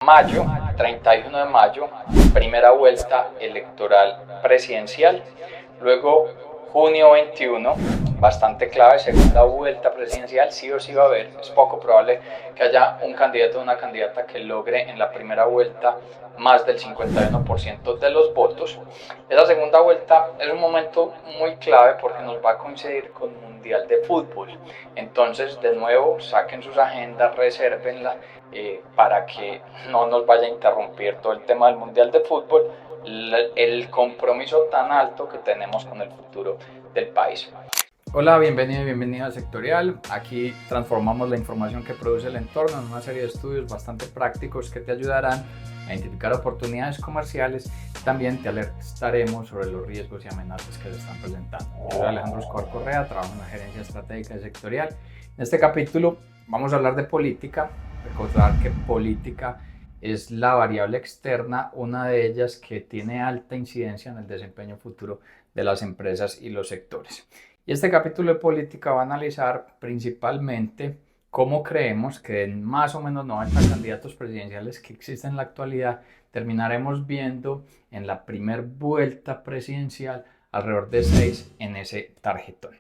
Mayo, 31 de mayo, primera vuelta electoral presidencial. Luego, junio 21, bastante clave, segunda vuelta presidencial. Sí o sí va a haber, es poco probable que haya un candidato o una candidata que logre en la primera vuelta más del 51% de los votos. Esa segunda vuelta es un momento muy clave porque nos va a coincidir con Mundial de Fútbol. Entonces, de nuevo, saquen sus agendas, resérvenla para que no nos vaya a interrumpir todo el tema del Mundial de Fútbol, el compromiso tan alto que tenemos con el futuro del país. Hola, bienvenido y bienvenida a Sectorial. Aquí transformamos la información que produce el entorno en una serie de estudios bastante prácticos que te ayudarán a identificar oportunidades comerciales. También te alertaremos sobre los riesgos y amenazas que se están presentando. Yo soy Alejandro Escobar Correa, trabajo en la gerencia estratégica de Sectorial. En este capítulo vamos a hablar de política. Recordar que política es la variable externa, una de ellas que tiene alta incidencia en el desempeño futuro de las empresas y los sectores. Y este capítulo de política va a analizar principalmente cómo creemos que en más o menos 90 candidatos presidenciales que existen en la actualidad terminaremos viendo en la primera vuelta presidencial alrededor de 6 en ese tarjetón.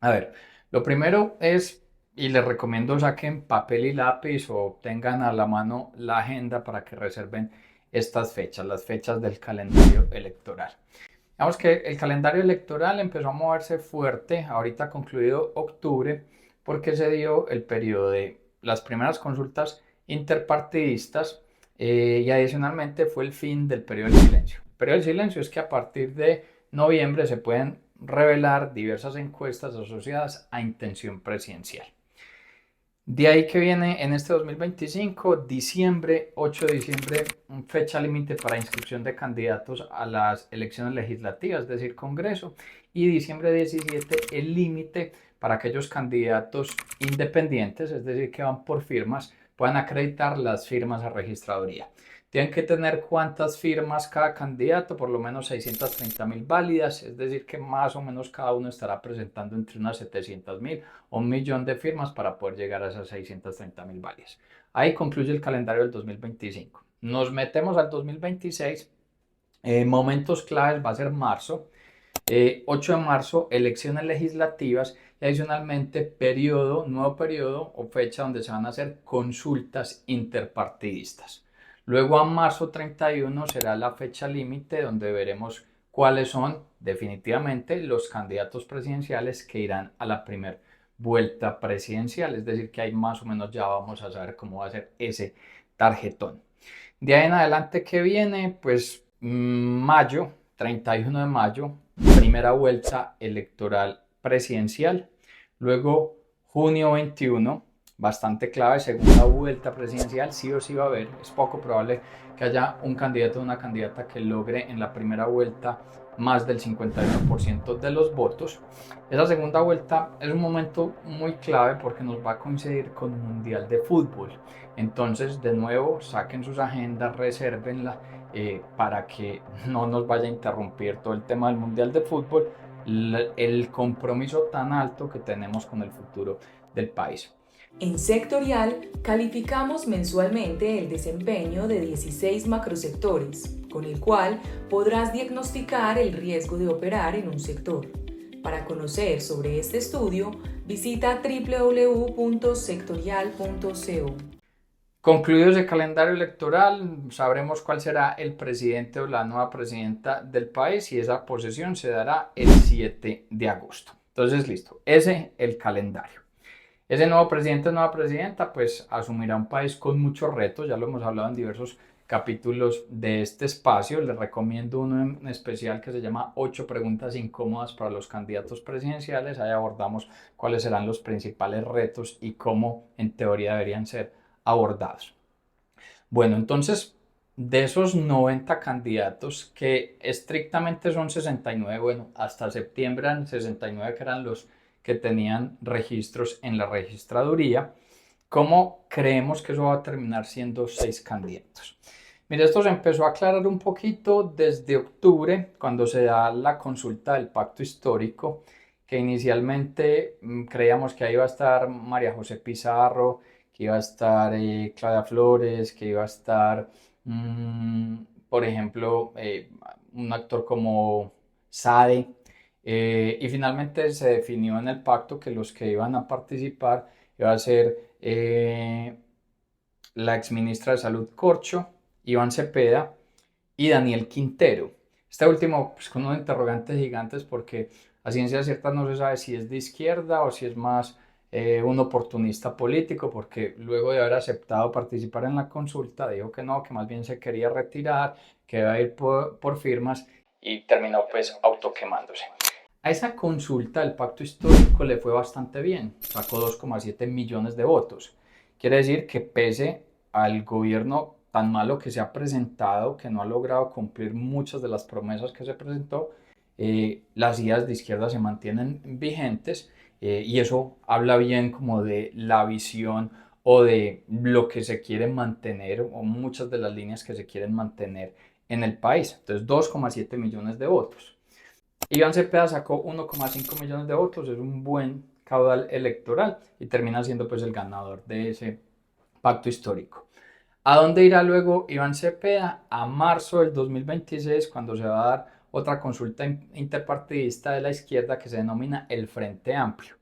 A ver, lo primero es, y les recomiendo saquen papel y lápiz o tengan a la mano la agenda para que reserven estas fechas, las fechas del calendario electoral. Digamos que el calendario electoral empezó a moverse fuerte, ahorita concluido octubre, porque se dio el periodo de las primeras consultas interpartidistas y adicionalmente fue el fin del periodo del silencio. El periodo del silencio es que a partir de noviembre se pueden revelar diversas encuestas asociadas a intención presidencial. De ahí que viene en este 2025, diciembre, 8 de diciembre, fecha límite para inscripción de candidatos a las elecciones legislativas, es decir, Congreso, y diciembre 17 el límite para aquellos candidatos independientes, es decir, que van por firmas, puedan acreditar las firmas a registraduría. Tienen que tener cuántas firmas cada candidato, por lo menos 630.000 válidas, es decir, que más o menos cada uno estará presentando entre unas 700.000 o 1.000.000 de firmas para poder llegar a esas 630.000 válidas. Ahí concluye el calendario del 2025. Nos metemos al 2026, momentos claves va a ser marzo, 8 de marzo, elecciones legislativas y adicionalmente nuevo periodo o fecha donde se van a hacer consultas interpartidistas. Luego a marzo 31 será la fecha límite donde veremos cuáles son definitivamente los candidatos presidenciales que irán a la primera vuelta presidencial, es decir que ahí más o menos ya vamos a saber cómo va a ser ese tarjetón. De ahí en adelante que viene, pues mayo, 31 de mayo, primera vuelta electoral presidencial. Luego junio 21, bastante clave, segunda vuelta presidencial, sí o sí va a haber, es poco probable que haya un candidato o una candidata que logre en la primera vuelta más del 51% de los votos. Esa segunda vuelta es un momento muy clave porque nos va a coincidir con Mundial de Fútbol. Entonces, de nuevo, saquen sus agendas, resérvenla para que no nos vaya a interrumpir todo el tema del Mundial de Fútbol, el compromiso tan alto que tenemos con el futuro del país. En Sectorial, calificamos mensualmente el desempeño de 16 macrosectores, con el cual podrás diagnosticar el riesgo de operar en un sector. Para conocer sobre este estudio, visita www.sectorial.co. Concluido ese calendario electoral, sabremos cuál será el presidente o la nueva presidenta del país y esa posesión se dará el 7 de agosto. Entonces, listo, ese es el calendario. Ese nuevo presidente o nueva presidenta pues asumirá un país con muchos retos, ya lo hemos hablado en diversos capítulos de este espacio. Les recomiendo uno en especial que se llama 8 preguntas incómodas para los candidatos presidenciales. Ahí abordamos cuáles serán los principales retos y cómo en teoría deberían ser abordados. Bueno, entonces de esos 90 candidatos que estrictamente son 69, bueno, hasta septiembre eran 69 que eran los que tenían registros en la registraduría, ¿cómo creemos que eso va a terminar siendo 6 candidatos? Mira, esto se empezó a aclarar un poquito desde octubre, cuando se da la consulta del pacto histórico, que inicialmente creíamos que ahí iba a estar María José Pizarro, que que iba a estar Claudia Flores, que iba a estar, por ejemplo, un actor como Sade. Y finalmente se definió en el pacto que los que iban a participar iba a ser la exministra de Salud Corcho, Iván Cepeda y Daniel Quintero. Este último, pues con unos interrogantes gigantes porque a ciencia cierta no se sabe si es de izquierda o si es más un oportunista político, porque luego de haber aceptado participar en la consulta dijo que no, que más bien se quería retirar, que iba a ir por firmas y terminó pues autoquemándose. A esa consulta el pacto histórico le fue bastante bien, sacó 2,7 millones de votos. Quiere decir que pese al gobierno tan malo que se ha presentado, que no ha logrado cumplir muchas de las promesas que se presentó, las ideas de izquierda se mantienen vigentes y eso habla bien como de la visión o de lo que se quiere mantener o muchas de las líneas que se quieren mantener en el país. Entonces 2,7 millones de votos. Iván Cepeda sacó 1,5 millones de votos, es un buen caudal electoral y termina siendo pues el ganador de ese pacto histórico. ¿A dónde irá luego Iván Cepeda? A marzo del 2026, cuando se va a dar otra consulta interpartidista de la izquierda que se denomina el Frente Amplio.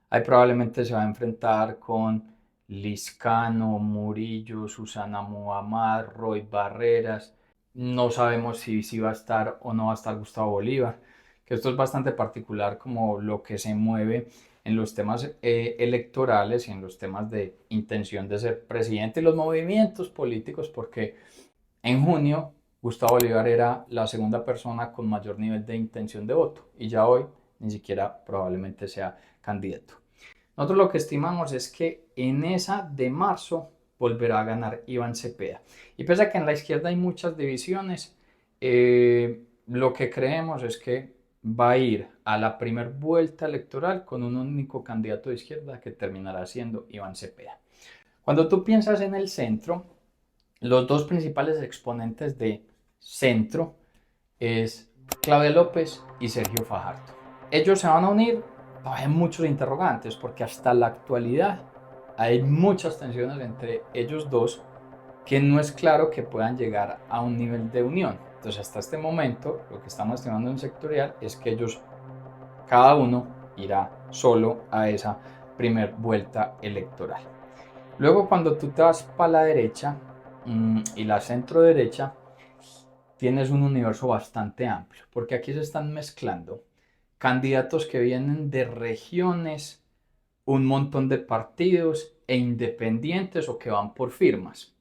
Ahí probablemente se va a enfrentar con Liscano, Murillo, Susana Muhammad, Roy Barreras. No sabemos si va a estar o no va a estar Gustavo Bolívar, que esto es bastante particular como lo que se mueve en los temas electorales y en los temas de intención de ser presidente y los movimientos políticos, porque en junio Gustavo Bolívar era la segunda persona con mayor nivel de intención de voto y ya hoy ni siquiera probablemente sea candidato. Nosotros lo que estimamos es que en esa de marzo volverá a ganar Iván Cepeda. Y pese a que en la izquierda hay muchas divisiones, lo que creemos es que va a ir a la primera vuelta electoral con un único candidato de izquierda que terminará siendo Iván Cepeda. Cuando tú piensas en el centro, los dos principales exponentes de centro es Claudia López y Sergio Fajardo. Ellos se van a unir, hay muchos interrogantes porque hasta la actualidad hay muchas tensiones entre ellos dos que no es claro que puedan llegar a un nivel de unión. Entonces hasta este momento lo que estamos estimando en sectorial es que ellos, cada uno irá solo a esa primer vuelta electoral. Luego cuando tú te vas para la derecha y la centro derecha, tienes un universo bastante amplio, porque aquí se están mezclando candidatos que vienen de regiones, un montón de partidos e independientes o que van por firmas.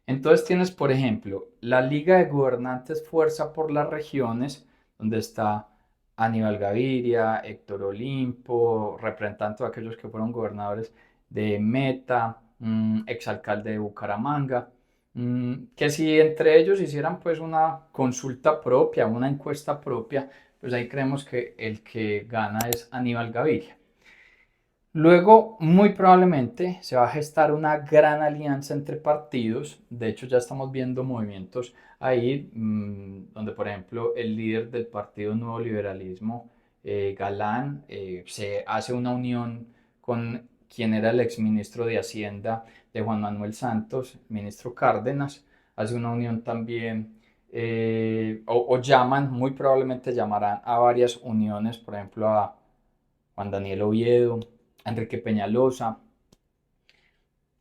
Entonces tienes, por ejemplo, la Liga de Gobernantes Fuerza por las Regiones, donde está Aníbal Gaviria, Héctor Olimpo, representante de aquellos que fueron gobernadores de Meta, exalcalde de Bucaramanga, que si entre ellos hicieran pues una consulta propia, una encuesta propia, pues ahí creemos que el que gana es Aníbal Gaviria. Luego, muy probablemente se va a gestar una gran alianza entre partidos. De hecho, ya estamos viendo movimientos ahí, donde, por ejemplo, el líder del Partido Nuevo Liberalismo, Galán, se hace una unión con quien era el exministro de Hacienda de Juan Manuel Santos, ministro Cárdenas, hace una unión también, o llaman, muy probablemente llamarán a varias uniones, por ejemplo, a Juan Daniel Oviedo, Enrique Peñalosa,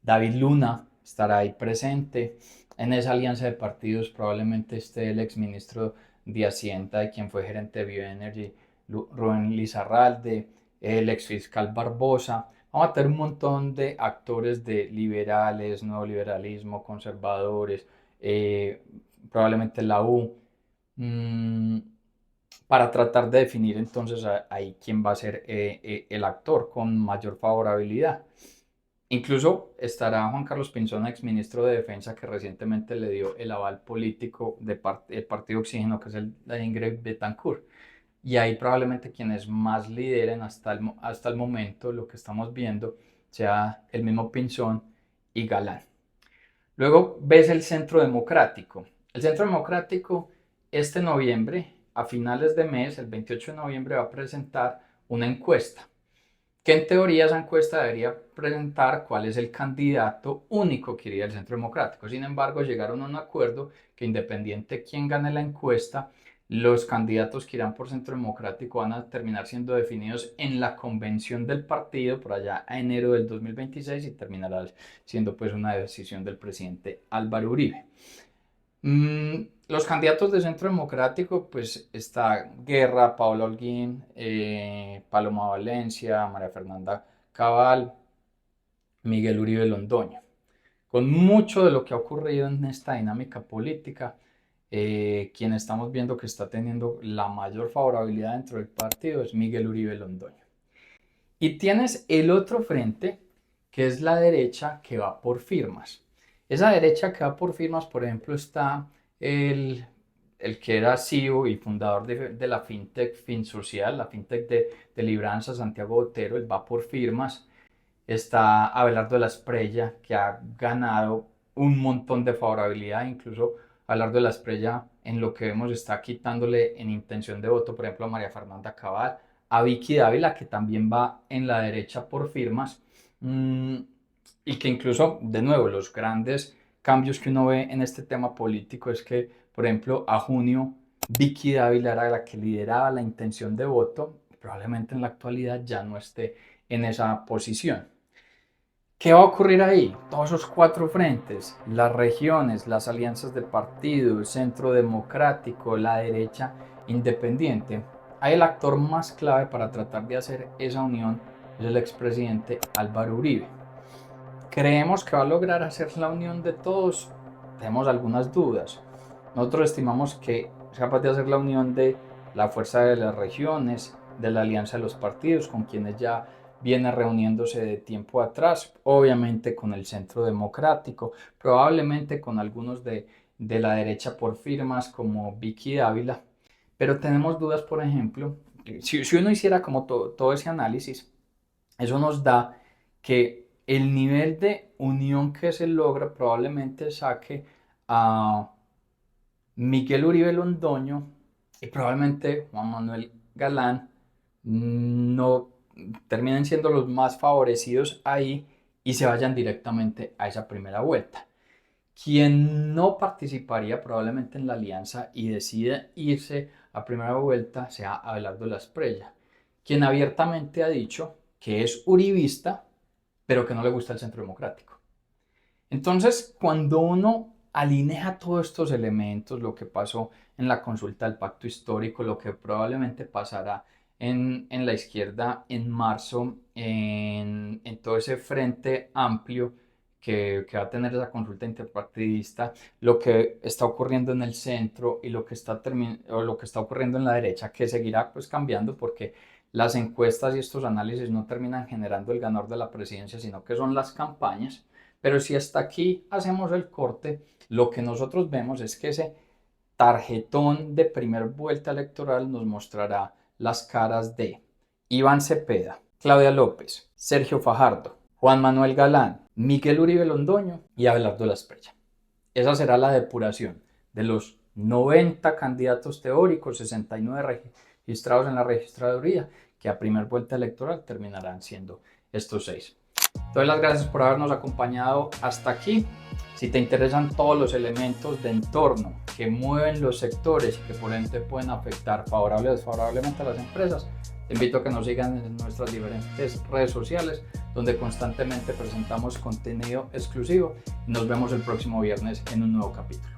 David Luna estará ahí presente. En esa alianza de partidos probablemente esté el exministro de Hacienda, de quien fue gerente de Bioenergy, Rubén Lizarralde, el exfiscal Barbosa. Vamos a tener un montón de actores de liberales, nuevo liberalismo, conservadores, probablemente la U, para tratar de definir entonces ahí quién va a ser el actor con mayor favorabilidad. Incluso estará Juan Carlos Pinzón, exministro de Defensa, que recientemente le dio el aval político del Partido Oxígeno, que es el de Ingrid Betancourt. Y ahí probablemente quienes más lideren hasta el momento, lo que estamos viendo, sea el mismo Pinzón y Galán. Luego ves el Centro Democrático. El Centro Democrático este noviembre, a finales de mes, el 28 de noviembre, va a presentar una encuesta. que en teoría esa encuesta debería presentar cuál es el candidato único que iría al Centro Democrático. Sin embargo, llegaron a un acuerdo que independiente de quién gane la encuesta, los candidatos que irán por Centro Democrático van a terminar siendo definidos en la convención del partido por allá a enero del 2026 y terminará siendo pues una decisión del presidente Álvaro Uribe. Los candidatos de Centro Democrático, pues está Guerra, Paola Holguín, Paloma Valencia, María Fernanda Cabal, Miguel Uribe Londoño. Con mucho de lo que ha ocurrido en esta dinámica política, quien estamos viendo que está teniendo la mayor favorabilidad dentro del partido es Miguel Uribe Londoño. Y tienes el otro frente, que es la derecha que va por firmas. Esa derecha que va por firmas, por ejemplo, está el que era CEO y fundador de la fintech FinSocial, la fintech de Libranza, Santiago Botero, él va por firmas. Está Abelardo de la Espriella, que ha ganado un montón de favorabilidad, incluso Abelardo de la Espriella, en lo que vemos, está quitándole en intención de voto, por ejemplo, a María Fernanda Cabal, a Vicky Dávila, que también va en la derecha por firmas, y que incluso, de nuevo, los grandes cambios que uno ve en este tema político es que, por ejemplo, a junio Vicky Dávila era la que lideraba la intención de voto, probablemente en la actualidad ya no esté en esa posición. ¿Qué va a ocurrir ahí? Todos esos cuatro frentes, las regiones, las alianzas de partido, el Centro Democrático, la derecha independiente. Ahí el actor más clave para tratar de hacer esa unión es el expresidente Álvaro Uribe. ¿Creemos que va a lograr hacer la unión de todos? Tenemos algunas dudas. Nosotros estimamos que es capaz de hacer la unión de la fuerza de las regiones, de la alianza de los partidos, con quienes ya viene reuniéndose de tiempo atrás, obviamente con el Centro Democrático, probablemente con algunos de la derecha por firmas como Vicky Dávila, pero tenemos dudas, por ejemplo, si uno hiciera como todo ese análisis, eso nos da que el nivel de unión que se logra probablemente saque a Miguel Uribe Londoño y probablemente Juan Manuel Galán no terminen siendo los más favorecidos ahí y se vayan directamente a esa primera vuelta. Quien no participaría probablemente en la alianza y decide irse a primera vuelta sea Abelardo de la Espriella, quien abiertamente ha dicho que es uribista, pero que no le gusta el Centro Democrático. Entonces, cuando uno alinea todos estos elementos, lo que pasó en la consulta del pacto histórico, lo que probablemente pasará en la izquierda en marzo, en todo ese frente amplio que va a tener esa consulta interpartidista, lo que está ocurriendo en el centro y lo que está ocurriendo en la derecha, que seguirá pues cambiando porque las encuestas y estos análisis no terminan generando el ganador de la presidencia, sino que son las campañas. Pero si hasta aquí hacemos el corte, lo que nosotros vemos es que ese tarjetón de primera vuelta electoral nos mostrará las caras de Iván Cepeda, Claudia López, Sergio Fajardo, Juan Manuel Galán, Miguel Uribe Londoño y Abelardo de la Espriella. Esa será la depuración de los 90 candidatos teóricos, 69 registrados en la registraduría, que a primera vuelta electoral terminarán siendo estos 6. Doy las gracias por habernos acompañado hasta aquí. Si te interesan todos los elementos de entorno que mueven los sectores y que por ende pueden afectar favorable o desfavorablemente a las empresas, te invito a que nos sigan en nuestras diferentes redes sociales, donde constantemente presentamos contenido exclusivo. Nos vemos el próximo viernes en un nuevo capítulo.